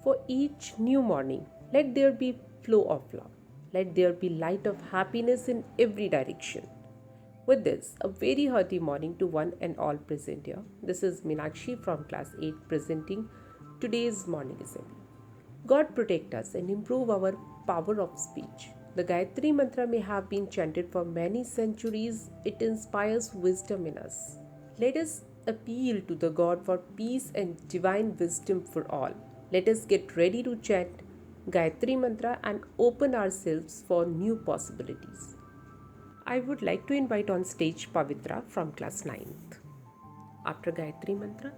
For each new morning, let there be flow of love. Let there be light of happiness in every direction. With this, a very hearty morning to one and all present here. This is Meenakshi from class 8 presenting today's morning assembly. God protect us and improve our power of speech. The Gayatri Mantra may have been chanted for many centuries. It inspires wisdom in us. Let us appeal to the God for peace and divine wisdom for all. Let us get ready to chant Gayatri Mantra and open ourselves for new possibilities. I would like to invite on stage Pavitra from class 9th. After Gayatri Mantra,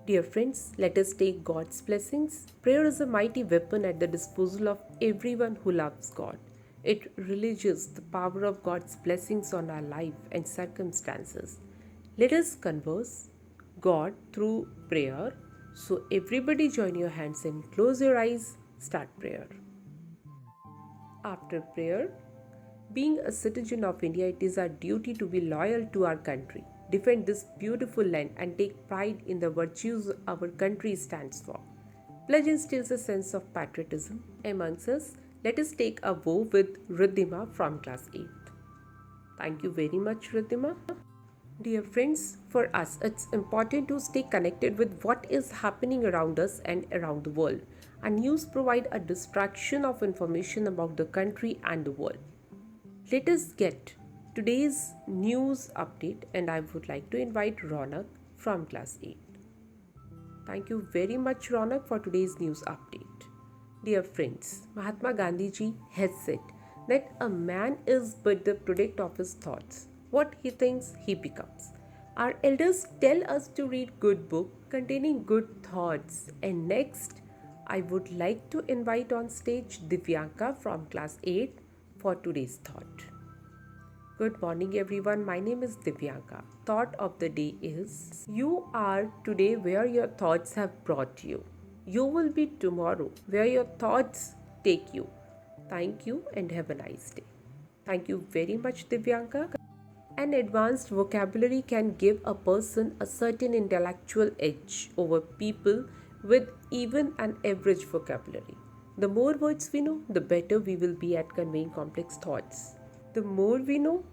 dear friends, let us take God's blessings. Prayer is a mighty weapon at the disposal of everyone who loves God. It releases the power of God's blessings on our life and circumstances. Let us converse God through prayer. So everybody join your hands and close your eyes. Start prayer. After prayer, being a citizen of India, it is our duty to be loyal to our country, defend this beautiful land, and take pride in the virtues our country stands for. Pledge instills a sense of patriotism amongst us. Let us take a vow with Riddhima from class 8th. Thank you very much, Riddhima. Dear friends, for us it's important to stay connected with what is happening around us and around the world. And news provide a distraction of information about the country and the world. Let us get today's news update, and I would like to invite Ronak from class 8. Thank you very much, Ronak, for today's news update. Dear friends, Mahatma Gandhi ji has said that a man is but the product of his thoughts. What he thinks, he becomes. Our elders tell us to read good book containing good thoughts. And next, I would like to invite on stage Divyanka from class 8 for today's thought. Good morning, everyone. My name is Divyanka. Thought of the day is: you are today where your thoughts have brought you. You will be tomorrow where your thoughts take you. Thank you and have a nice day. Thank you very much, Divyanka. An advanced vocabulary can give a person a certain intellectual edge over people with even an average vocabulary. The more words we know, the better we will be at conveying complex thoughts. The more we know,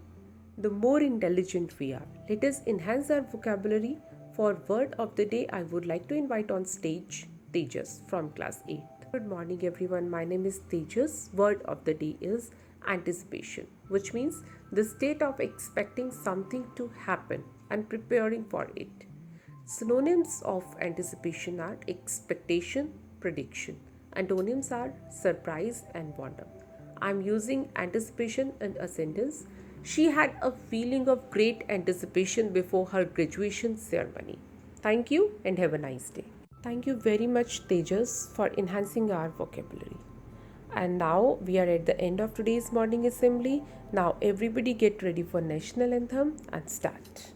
the more intelligent we are. Let us enhance our vocabulary. For word of the day, I would like to invite on stage Tejas from class 8. Good morning, everyone. My name is Tejas. Word of the day is anticipation, which means the state of expecting something to happen and preparing for it. Synonyms of anticipation are expectation, prediction. Antonyms are surprise and wonder. I'm using anticipation in a sentence. She had a feeling of great anticipation before her graduation ceremony. Thank you and have a nice day. Thank you very much, Tejas, for enhancing our vocabulary. And now we are at the end of today's morning assembly. Now everybody get ready for national anthem and start.